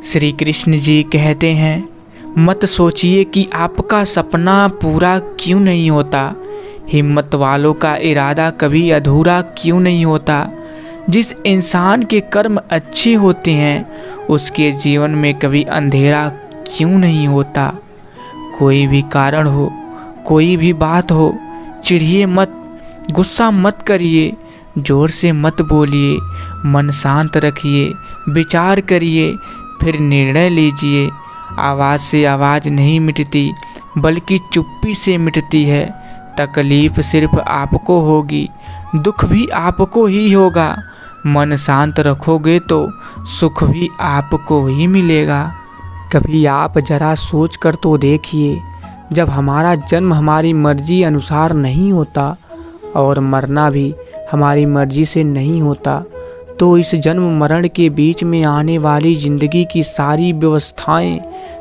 श्री कृष्ण जी कहते हैं, मत सोचिए कि आपका सपना पूरा क्यों नहीं होता। हिम्मत वालों का इरादा कभी अधूरा क्यों नहीं होता। जिस इंसान के कर्म अच्छे होते हैं उसके जीवन में कभी अंधेरा क्यों नहीं होता। कोई भी कारण हो, कोई भी बात हो, चिढ़िए मत, गुस्सा मत करिए, जोर से मत बोलिए, मन शांत रखिए, विचार करिए, फिर निर्णय लीजिए। आवाज़ से आवाज़ नहीं मिटती बल्कि चुप्पी से मिटती है। तकलीफ़ सिर्फ आपको होगी, दुख भी आपको ही होगा। मन शांत रखोगे तो सुख भी आपको ही मिलेगा। कभी आप जरा सोच कर तो देखिए, जब हमारा जन्म हमारी मर्जी अनुसार नहीं होता और मरना भी हमारी मर्जी से नहीं होता, तो इस जन्म मरण के बीच में आने वाली ज़िंदगी की सारी व्यवस्थाएं,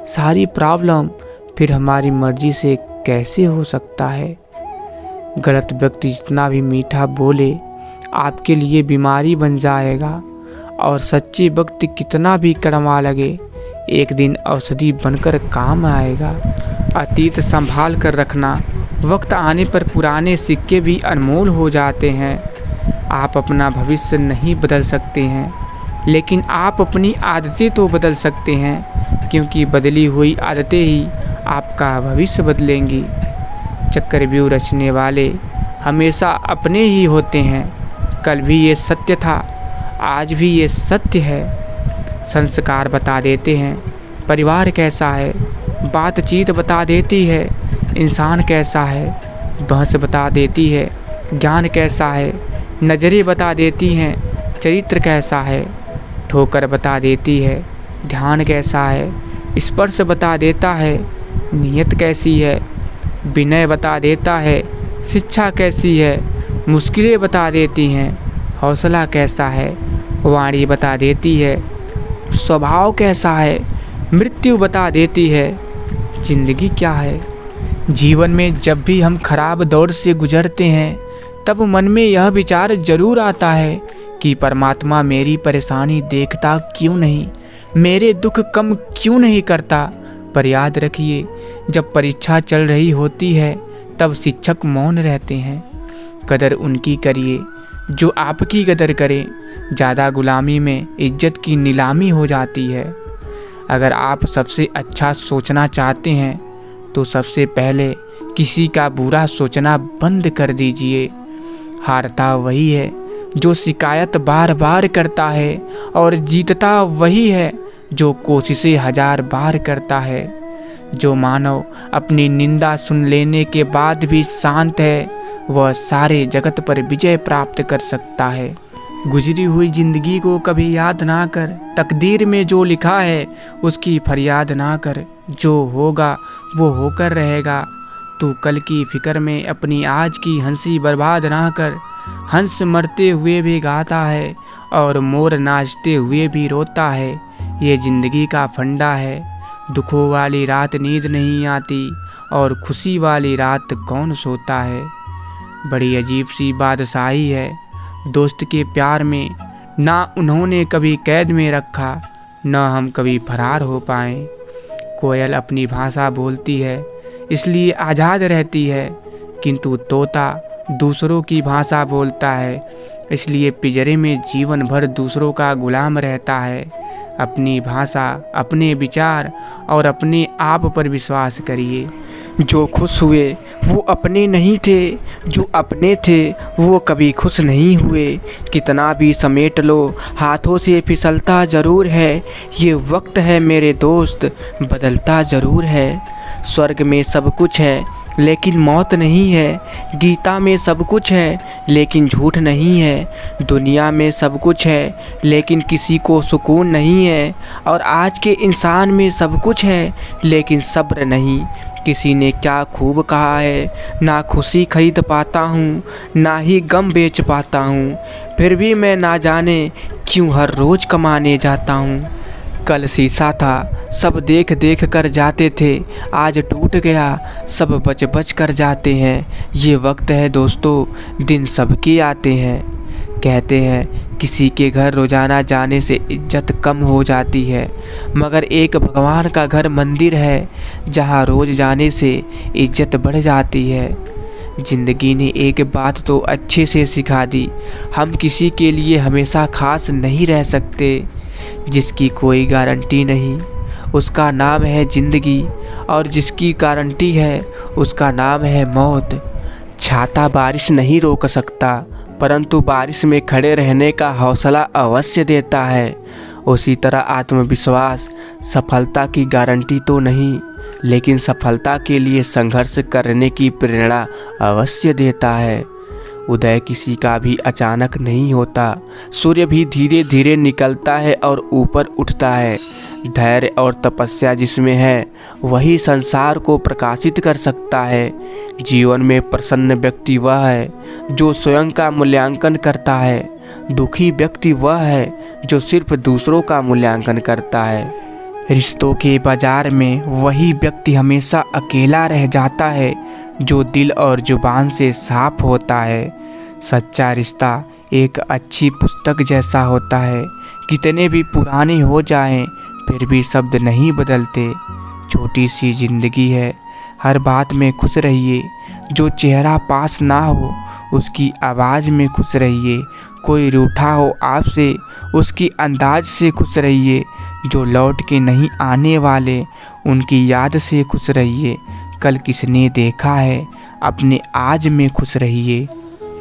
सारी प्रॉब्लम फिर हमारी मर्जी से कैसे हो सकता है। गलत व्यक्ति जितना भी मीठा बोले आपके लिए बीमारी बन जाएगा, और सच्चे व्यक्ति कितना भी कड़वा लगे एक दिन औषधि बनकर काम आएगा। अतीत संभाल कर रखना, वक्त आने पर पुराने सिक्के भी अनमोल हो जाते हैं। आप अपना भविष्य नहीं बदल सकते हैं, लेकिन आप अपनी आदतें तो बदल सकते हैं, क्योंकि बदली हुई आदतें ही आपका भविष्य बदलेंगी। चक्रव्यूह रचने वाले हमेशा अपने ही होते हैं। कल भी ये सत्य था, आज भी ये सत्य है। संस्कार बता देते हैं परिवार कैसा है, बातचीत बता देती है इंसान कैसा है, बहस बता देती है ज्ञान कैसा है, नज़रें बता देती हैं चरित्र कैसा है, ठोकर बता देती है ध्यान कैसा है, स्पर्श बता देता है नीयत कैसी है, विनय बता देता है शिक्षा कैसी है, मुश्किलें बता देती हैं हौसला कैसा है, वाणी बता देती है स्वभाव कैसा है, मृत्यु बता देती है जिंदगी क्या है। जीवन में जब भी हम खराब दौर से गुजरते हैं तब मन में यह विचार जरूर आता है कि परमात्मा मेरी परेशानी देखता क्यों नहीं, मेरे दुख कम क्यों नहीं करता। पर याद रखिए, जब परीक्षा चल रही होती है तब शिक्षक मौन रहते हैं। कदर उनकी करिए जो आपकी कदर करें। ज़्यादा गुलामी में इज्जत की नीलामी हो जाती है। अगर आप सबसे अच्छा सोचना चाहते हैं तो सबसे पहले किसी का बुरा सोचना बंद कर दीजिए। हारता वही है जो शिकायत बार बार करता है, और जीतता वही है जो कोशिशें 1000 बार करता है। जो मानव अपनी निंदा सुन लेने के बाद भी शांत है, वह सारे जगत पर विजय प्राप्त कर सकता है। गुजरी हुई जिंदगी को कभी याद ना कर, तकदीर में जो लिखा है उसकी फरियाद ना कर। जो होगा वो होकर रहेगा। तू कल की फिक्र में अपनी आज की हंसी बर्बाद ना कर। हंस मरते हुए भी गाता है और मोर नाचते हुए भी रोता है। ये जिंदगी का फंडा है। दुखों वाली रात नींद नहीं आती और खुशी वाली रात कौन सोता है। बड़ी अजीब सी बादशाही है दोस्त के प्यार में। ना उन्होंने कभी कैद में रखा, ना हम कभी फरार हो पाए। कोयल अपनी भाषा बोलती है इसलिए आज़ाद रहती है, किंतु तोता दूसरों की भाषा बोलता है इसलिए पिंजरे में जीवन भर दूसरों का गुलाम रहता है। अपनी भाषा, अपने विचार और अपने आप पर विश्वास करिए। जो खुश हुए वो अपने नहीं थे, जो अपने थे वो कभी खुश नहीं हुए। कितना भी समेट लो हाथों से फिसलता ज़रूर है। ये वक्त है मेरे दोस्त, बदलता ज़रूर है। स्वर्ग में सब कुछ है लेकिन मौत नहीं है। गीता में सब कुछ है लेकिन झूठ नहीं है। दुनिया में सब कुछ है लेकिन किसी को सुकून नहीं है। और आज के इंसान में सब कुछ है लेकिन सब्र नहीं। किसी ने क्या खूब कहा है, ना खुशी खरीद पाता हूँ ना ही गम बेच पाता हूँ, फिर भी मैं ना जाने क्यों हर रोज़ कमाने जाता हूँ। कल शीशा था सब देख देख कर जाते थे, आज टूट गया सब बच बच कर जाते हैं। ये वक्त है दोस्तों, दिन सबके आते हैं। कहते हैं किसी के घर रोजाना जाने से इज्जत कम हो जाती है, मगर एक भगवान का घर मंदिर है जहाँ रोज जाने से इज्जत बढ़ जाती है। जिंदगी ने एक बात तो अच्छे से सिखा दी, हम किसी के लिए हमेशा खास नहीं रह सकते। जिसकी कोई गारंटी नहीं उसका नाम है ज़िंदगी, और जिसकी गारंटी है उसका नाम है मौत। छाता बारिश नहीं रोक सकता, परंतु बारिश में खड़े रहने का हौसला अवश्य देता है। उसी तरह आत्मविश्वास सफलता की गारंटी तो नहीं, लेकिन सफलता के लिए संघर्ष करने की प्रेरणा अवश्य देता है। उदय किसी का भी अचानक नहीं होता, सूर्य भी धीरे धीरे निकलता है और ऊपर उठता है। धैर्य और तपस्या जिसमें है वही संसार को प्रकाशित कर सकता है। जीवन में प्रसन्न व्यक्ति वह है जो स्वयं का मूल्यांकन करता है, दुखी व्यक्ति वह है जो सिर्फ दूसरों का मूल्यांकन करता है। रिश्तों के बाजार में वही व्यक्ति हमेशा अकेला रह जाता है जो दिल और जुबान से साफ होता है। सच्चा रिश्ता एक अच्छी पुस्तक जैसा होता है, कितने भी पुराने हो जाएं फिर भी शब्द नहीं बदलते। छोटी सी जिंदगी है, हर बात में खुश रहिए। जो चेहरा पास ना हो उसकी आवाज़ में खुश रहिए। कोई रूठा हो आपसे उसकी अंदाज से खुश रहिए। जो लौट के नहीं आने वाले उनकी याद से खुश रहिए। कल किसने देखा है अपने आज में खुश रहिए।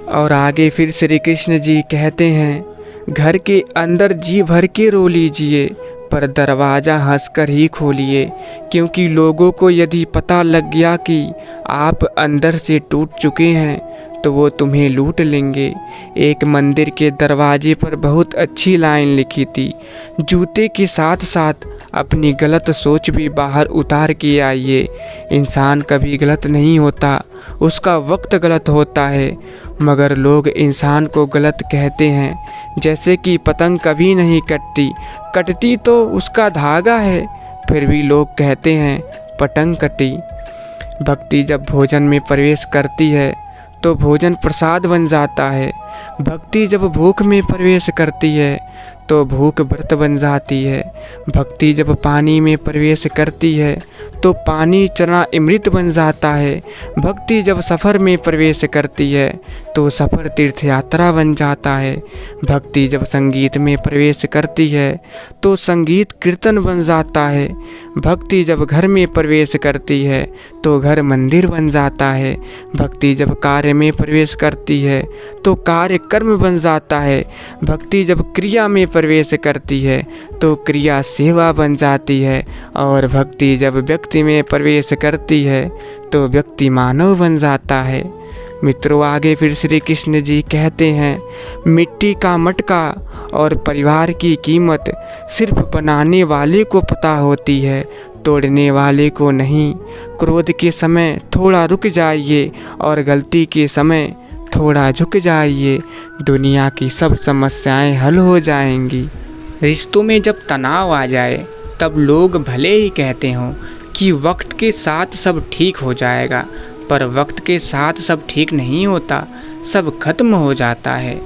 और आगे फिर श्री कृष्ण जी कहते हैं, घर के अंदर जी भर के रो लीजिए, पर दरवाज़ा हंसकर ही खोलिए, क्योंकि लोगों को यदि पता लग गया कि आप अंदर से टूट चुके हैं तो वो तुम्हें लूट लेंगे। एक मंदिर के दरवाजे पर बहुत अच्छी लाइन लिखी थी, जूते के साथ साथ अपनी गलत सोच भी बाहर उतार के आइए। इंसान कभी गलत नहीं होता, उसका वक्त गलत होता है, मगर लोग इंसान को गलत कहते हैं। जैसे कि पतंग कभी नहीं कटती, कटती तो उसका धागा है, फिर भी लोग कहते हैं पतंग कटी। भक्ति जब भोजन में प्रवेश करती है तो भोजन प्रसाद बन जाता है। भक्ति जब भूख में प्रवेश करती है तो भूख व्रत बन जाती है। भक्ति जब पानी में प्रवेश करती है तो पानी चना अमृत बन जाता है। भक्ति जब सफ़र में प्रवेश करती है तो सफ़र तीर्थ यात्रा बन जाता है। भक्ति जब संगीत में प्रवेश करती है तो संगीत कीर्तन बन जाता है। भक्ति जब घर में प्रवेश करती है तो घर मंदिर बन जाता है। भक्ति जब कार्य में प्रवेश करती है तो कार्य कर्म बन जाता है। भक्ति जब क्रिया में प्रवेश करती है तो क्रिया सेवा बन जाती है। और भक्ति जब व्यक्ति में प्रवेश करती है तो व्यक्ति मानव बन जाता है। मित्रों, आगे फिर श्री कृष्ण जी कहते हैं, मिट्टी का मटका और परिवार की कीमत सिर्फ बनाने वाले को पता होती है, तोड़ने वाले को नहीं। क्रोध के समय थोड़ा रुक जाइए और गलती के समय थोड़ा झुक जाइए, दुनिया की सब समस्याएं हल हो जाएंगी। रिश्तों में जब तनाव आ जाए तब लोग भले ही कहते हों कि वक्त के साथ सब ठीक हो जाएगा, पर वक्त के साथ सब ठीक नहीं होता, सब खत्म हो जाता है।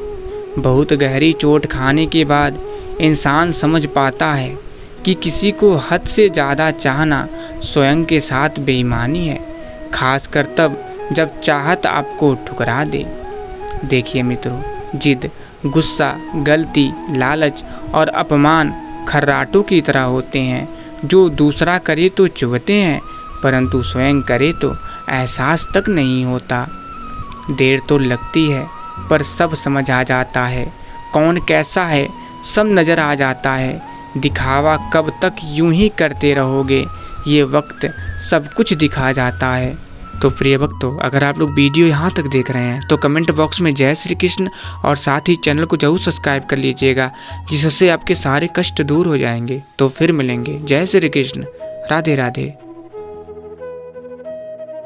बहुत गहरी चोट खाने के बाद इंसान समझ पाता है कि किसी को हद से ज़्यादा चाहना स्वयं के साथ बेईमानी है, खासकर तब जब चाहत आपको ठुकरा दे। देखिए मित्रों, जिद, गुस्सा, गलती, लालच और अपमान खर्राटों की तरह होते हैं, जो दूसरा करे तो चुभते हैं, परंतु स्वयं करे तो एहसास तक नहीं होता। देर तो लगती है पर सब समझ आ जाता है, कौन कैसा है सब नज़र आ जाता है। दिखावा कब तक यूं ही करते रहोगे, ये वक्त सब कुछ दिखा जाता है। तो प्रिय भक्तों, अगर आप लोग वीडियो यहाँ तक देख रहे हैं तो कमेंट बॉक्स में जय श्री कृष्ण और साथ ही चैनल को जरूर सब्सक्राइब कर लीजिएगा, जिससे आपके सारे कष्ट दूर हो जाएंगे। तो फिर मिलेंगे। जय श्री कृष्ण, राधे राधे।